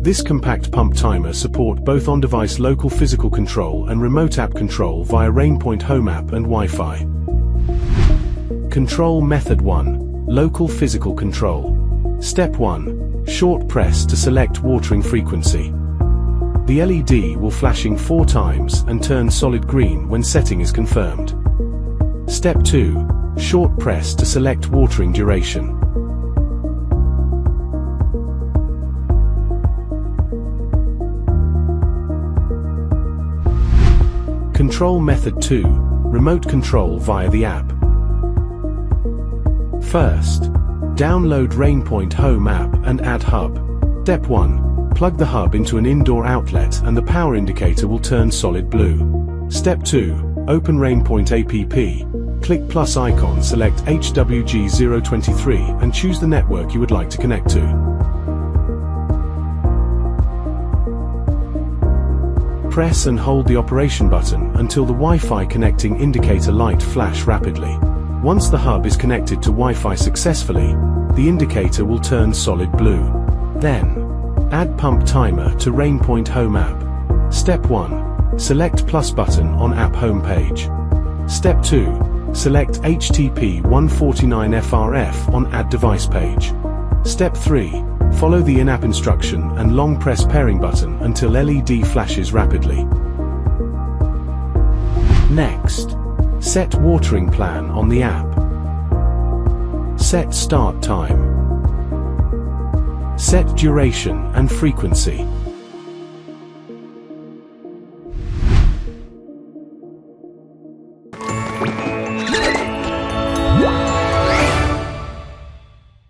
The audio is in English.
This compact pump timer supports both on-device local physical control and remote app control via RainPoint Home app and Wi-Fi. Control Method 1. Local physical control. Step 1. Short press to select watering frequency. The LED will flashing 4 times and turn solid green when setting is confirmed. Step 2. Short press to select watering duration. Control Method 2. Remote control via the app. First, download RainPoint Home app and add hub. Step 1. Plug the hub into an indoor outlet and the power indicator will turn solid blue. Step 2. Open RainPoint app. Click plus icon, select HWG023 and choose the network you would like to connect to. Press and hold the operation button until the Wi-Fi connecting indicator light flash rapidly. Once the hub is connected to Wi-Fi successfully, the indicator will turn solid blue. Then, add pump timer to RainPoint Home app. Step 1. Select plus button on app home page. Step 2. Select HTTP 149FRF on add device page. Step 3. Follow the in-app instruction and long press pairing button until LED flashes rapidly. Next, set watering plan on the app. Set start time. Set duration and frequency.